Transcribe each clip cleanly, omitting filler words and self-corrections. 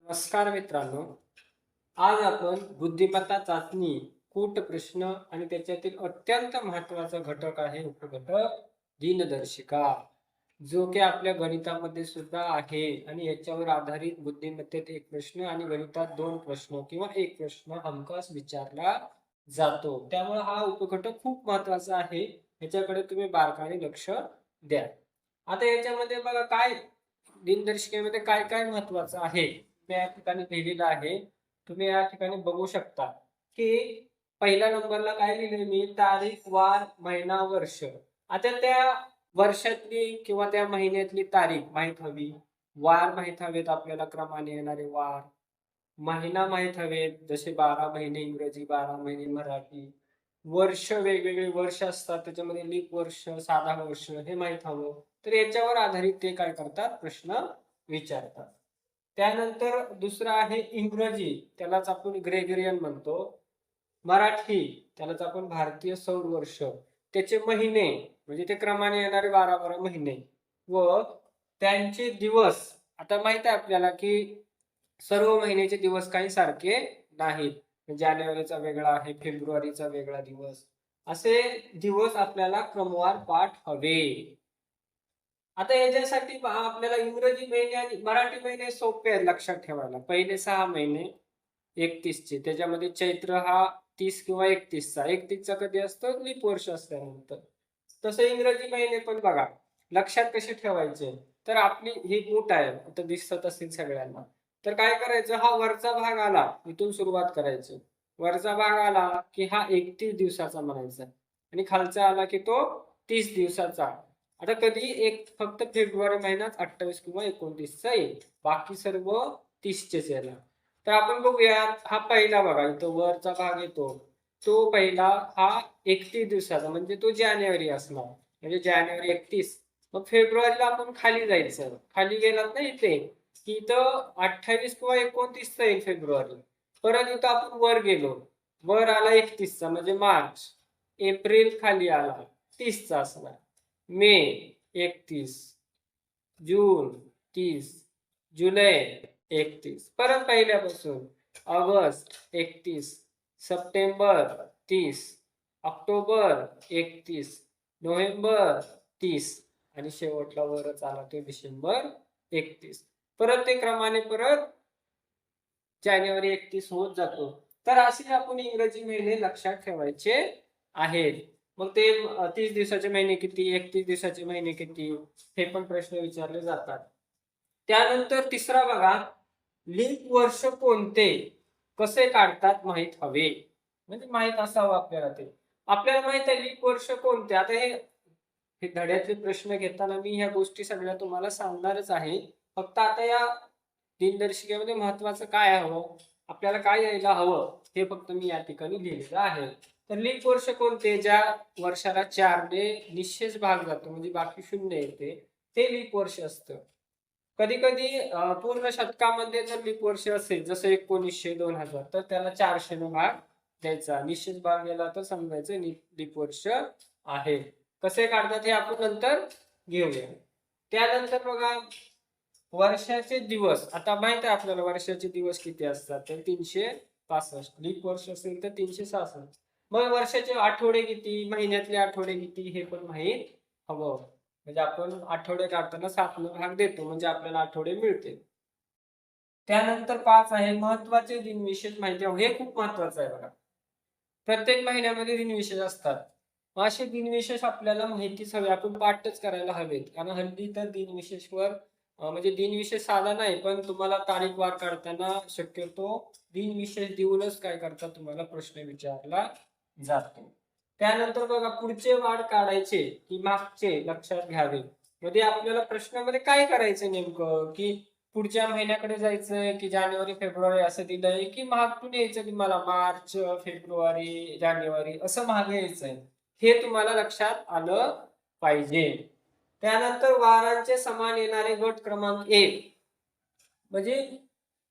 नमस्कार मित्रांनो. आज आपण बुद्धिमत्ता चाचणी, कूट प्रश्न आणि त्याच्यातील अत्यंत महत्वाचा घटक आहे उपघटक दिनदर्शिका, जो की आपल्या गणितामध्ये सुद्धा आहे आणि याच्यावर आधारित बुद्धिमत्तेत एक प्रश्न आणि गणितात दोन प्रश्न किंवा एक प्रश्न हमखास विचारला जातो. त्यामुळे हा उपघटक खूप महत्वाचा आहे. याच्याकडे तुम्ही बारकाईने लक्ष द्या. आता याच्यामध्ये बघा काय दिनदर्शिकेमध्ये काय काय महत्वाचं आहे मी या ठिकाणी लिहिलेलं आहे. तुम्ही या ठिकाणी बघू शकता की पहिल्या नंबरला काय लिहिलंय मी, तारीख, वार, महिना, वर्ष. आता त्या वर्षातली किंवा त्या महिन्यातली तारीख माहित हवी, वार माहित हवेत आपल्याला, क्रमाने येणारे वार, महिना माहित हवेत, जसे 12 महिने इंग्रजी, 12 महिने मराठी. वर्ष, वेगवेगळे वर्ष असतात, त्याच्यामध्ये लीप वर्ष, साधा वर्ष हे माहित हवं. तर याच्यावर आधारित ते काय करतात, प्रश्न विचारतात. त्यानंतर दुसरं आहे इंग्रजी, त्यालाच आपण ग्रेगरियन म्हणतो. मराठी, त्यालाच आपण भारतीय सौर वर्ष. त्याचे महिने म्हणजे ते क्रमाने येणारे 12 महिने व त्यांचे दिवस. आता माहित आहे आपल्याला की सर्व महिन्याचे दिवस काही सारखे नाहीत. जानेवारीचा वेगळा आहे, फेब्रुवारीचा वेगळा दिवस. असे दिवस आपल्याला क्रमवार पाठ हवे. आता याच्यासाठी आपल्याला इंग्रजी महिने आणि मराठी महिने सोपे आहेत लक्षात ठेवायला. पहिले 6 महिने 31चे, त्याच्यामध्ये चैत्र हा 30 किंवा 31चा. 31चा कधी असतो, लीप वर्ष असल्यानंतर. तसं इंग्रजी महिने पण बघा लक्षात कसे ठेवायचे. तर आपली ही मूठ आहे, आता दिसत असेल सगळ्यांना. तर काय करायचं, हा वरचा भाग आला इथून सुरुवात करायची. वरचा भाग आला की हा 31 दिवसाचा म्हणायचा आणि खालचा आला की तो 30 दिवसाचा. आता कधी एक फक्त फेब्रुवारी महिन्यात 28 किंवा 29चा येईल, बाकी सर्व 30चेच येणार. तर आपण बघूया, हा पहिला बघा इथं वरचा भाग येतो, तो पहिला हा 31 दिवसाचा म्हणजे तो जानेवारी असणार, म्हणजे जानेवारी 31. मग फेब्रुवारीला आपण खाली जायचं, खाली गेलात ना इथे की इथं 28 किंवा 29चा येईल फेब्रुवारी. परत इथं आपण वर गेलो, वर आला 31चा म्हणजे मार्च. एप्रिल खाली आला 30चा असणार, मे 31, जून 30, जुलै 31, परत पहिल्यापासून ऑगस्ट 31, सप्टेंबर 30, ऑक्टोबर 31, नोव्हेंबर 30 आणि शेवटला वरच आला तो डिसेंबर 31. परत ते क्रमाने परत जानेवारी 31 होत जातो. तर असे आपण इंग्रजी महिने लक्षात ठेवायचे आहेत. मग ते 30 दिवसाचे महिने किती, 31 दिवसाचे महिने किती, हे पण प्रश्न विचारले जातात. त्यानंतर तिसरा बघा, लीप वर्ष कोणते, कसे काढतात माहित हवे. म्हणजे माहित असावं आपल्याला ते. आपल्याला माहित आहे लीप वर्ष कोणते. आता हे धड्यातले प्रश्न घेताना मी ह्या गोष्टी सगळ्या तुम्हाला सांगणारच आहे. फक्त आता या दिनदर्शिकेमध्ये महत्वाचं काय हवं, आपल्याला काय यायला हवं, हे फक्त मी या ठिकाणी लिहिलेलं आहे. तर लीप वर्ष कोणते, ज्या वर्षाला 4ने निश्चेच भाग जातो म्हणजे बाकी शून्य येते, ते लीप वर्ष असतं. कधी कधी पूर्ण शतकामध्ये जर लीप वर्ष असेल, जसं 1900 2000, तर त्याला 400 भाग द्यायचा. निश्चित भाग गेला तर समजायचं लीप वर्ष आहे. कसे काढतात हे आपण नंतर घेऊया. त्यानंतर बघा, वर्षाचे दिवस. आता माहित आहे आपल्याला वर्षाचे दिवस किती असतात, तर 365. लीप वर्ष असेल तर 366. मग वर्षाचे आठवडे किती, महिन्यातले आठवडे किती, हे पण माहित हवं. म्हणजे आपण आठवडे काढताना 7 भाग देतो म्हणजे आपल्याला आठवडे मिळते. त्यानंतर 5 आहे महत्वाचे दिनविशेष माहिती हवं. हे खूप महत्वाचं आहे बघा. प्रत्येक महिन्यामध्ये दिनविशेष असतात. असे दिनविशेष आपल्याला माहितीच हवे, आपण पाठच करायला हवेत. कारण हल्ली तर दिनविशेषवर म्हणजे दिनविशेष साधा नाही, पण तुम्हाला तारीख वार काढताना शक्यतो दिनविशेष देऊनच काय करतात, तुम्हाला प्रश्न विचारला जातो. त्यानंतर बघा, पुढचे वार काढायचे की मागचे लक्षात घ्यावे. म्हणजे आपल्याला प्रश्नामध्ये काय करायचं नेमकं, की पुढच्या महिन्याकडे जायचंय की जानेवारी फेब्रुवारी असं दिलंय, की मागून यायचं की मला मार्च फेब्रुवारी जानेवारी असं मागे यायचंय, हे तुम्हाला लक्षात आलं पाहिजे. त्यानंतर वारांचे समान येणारे गट क्रमांक 1. म्हणजे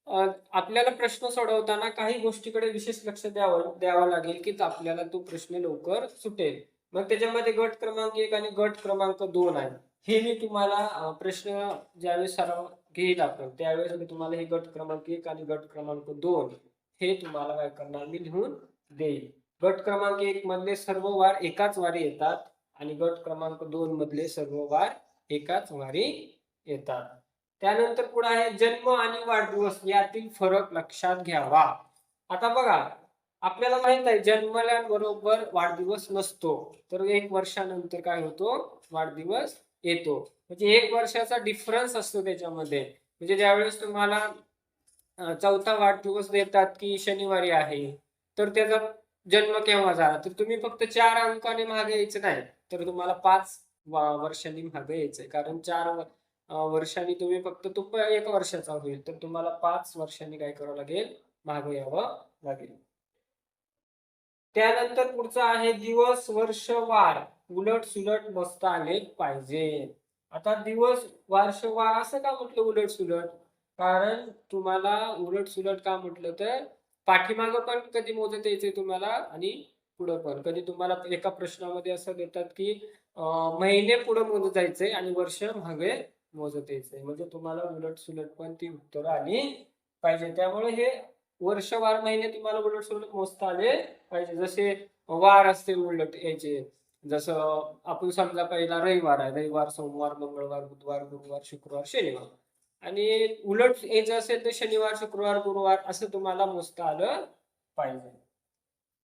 आपल्याला प्रश्न सोडवताना काही गोष्टीकडे विशेष लक्ष द्यावं लागेल की आपल्याला तो प्रश्न लवकर सुटेल. मग त्याच्यामध्ये गट क्रमांक 1 आणि गट क्रमांक 2 आहे. हे मी तुम्हाला प्रश्न ज्यावेळेस सराव घेईल आपण त्यावेळेस मी तुम्हाला हे गट क्रमांक 1 आणि गट क्रमांक 2 हे तुम्हाला काय करणार मी लिहून देईल. गट क्रमांक 1 मधले सर्व वार एकाच वारी येतात आणि गट क्रमांक 2 मधले सर्व वार एकाच वारी येतात. त्यानंतर पुढे आहे जन्म आणि वाढदिवस यातील फरक लक्षात घ्यावा. आता बघा आपल्याला माहित आहे जन्मल्याबरोबर वाढदिवस नसतो, तर 1 वर्षानंतर काय होतो वाढदिवस येतो. म्हणजे 1 वर्षाचा डिफरन्स असतो त्याच्यामध्ये. म्हणजे ज्यावेळेस तुम्हाला चौथा वाढदिवस देतात की शनिवारी आहे, तर त्याचा जन्म केव्हा झाला तर तुम्ही फक्त 4 अंकाने मागे यायचं नाही, तर तुम्हाला 5 वर्षांनी मागे यायचंय. कारण 4 वर्षांनी तुम्ही फक्त तो 1 वर्षाचा होईल, तर तुम्हाला 5 वर्षांनी काय करावं लागेल मागे यावं लागेल. त्यानंतर पुढचं आहे दिवस वर्ष वार उलट सुलट बसता आले पाहिजे. आता दिवस वर्ष वार असं का म्हटलं उलट सुलट, कारण तुम्हाला उलट सुलट का म्हटलं तर पाठीमागं पण कधी मोजत यायचंय तुम्हाला आणि पुढं पण. कधी तुम्हाला एका प्रश्नामध्ये असं देतात की महिने पुढे मोजत जायचंय आणि वर्ष मागे मोजत यायचंय. म्हणजे तुम्हाला उलट सुलट पण ती उत्तरं आली पाहिजे. त्यामुळे हे वर्षवार महिने तुम्हाला उलट सुलट मोजता आले पाहिजे. जसे वार असतील उलट याचे, जसं आपण समजा पहिला रविवार आहे, रविवार सोमवार मंगळवार बुधवार गुरुवार शुक्रवार शनिवार, आणि उलट यायचं असेल तर शनिवार शुक्रवार गुरुवार असं तुम्हाला मोजता आलं पाहिजे.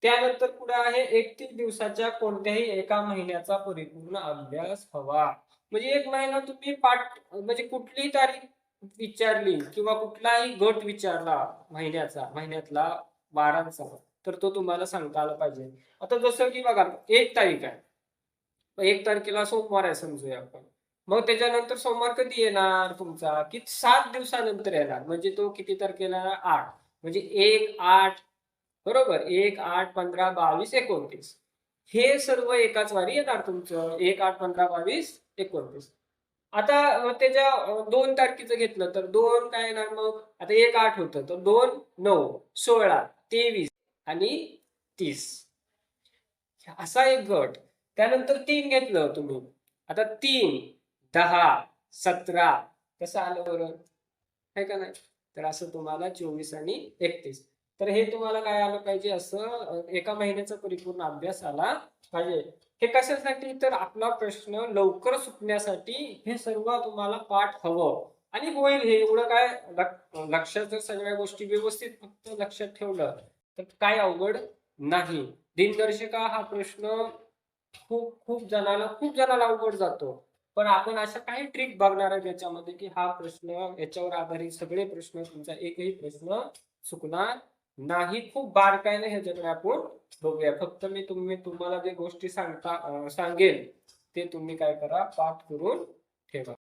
त्यानंतर पुढे आहे 31 दिवसाच्या कोणत्याही एका महिन्याचा परिपूर्ण अभ्यास हवा. म्हणजे 1 महिना तुम्ही पाठ म्हणजे कुठलीही तारीख विचारली किंवा कुठलाही गट विचारला महिन्यातला वारांचा, तर तो तुम्हाला सांगता आला पाहिजे. आता जसं की बघा 1 तारीख आहे, 1 तारखेला सोमवार आहे समजूया आपण. मग त्याच्यानंतर सोमवार कधी येणार तुमचा की 7 दिवसानंतर येणार. म्हणजे तो किती तारखेला 8, म्हणजे 1 8 बरोबर 1 8 15 22 29 हे सर्व एकाच वारी येणार तुमचं. 1 8 15 22 29. आता त्याच्या 2 तारखेचं घेतलं तर 2 काय येणार मग, आता 1 8 होतं तर 2 9 16 23 आणि 30 असा एक गट. त्यानंतर 3 घेतलं तुम्ही, आता 3 10 17 कसं आलं बरं आहे का नाही. तर असं तुम्हाला 24 आणि 31. तर हे तुम्हाला काय आलं पाहिजे असं एका महिन्याचा परिपूर्ण अभ्यास आला पाहिजे. हे कशासाठी तर आपला प्रश्न लवकर सुटण्यासाठी हे सर्व तुम्हाला पाठ हवं आणि होईल. हे एवढं काय लक्षात जर सगळ्या गोष्टी व्यवस्थित फक्त लक्षात ठेवलं तर काय अवघड नाही. दिनदर्शिका हा प्रश्न खूप जणाला अवघड जातो, पण आपण अशा काही ट्रिक बघणार आहे त्याच्यामध्ये की हा प्रश्न याच्यावर आधारित सगळे प्रश्न तुमचा एकही प्रश्न चुकणार नाही. खूप बारकाईने ह्याच्याकडे आपण बघूया. फक्त मी तुम्हाला जे गोष्टी सांगेल ते तुम्ही काय करा पाठ करून ठेवा.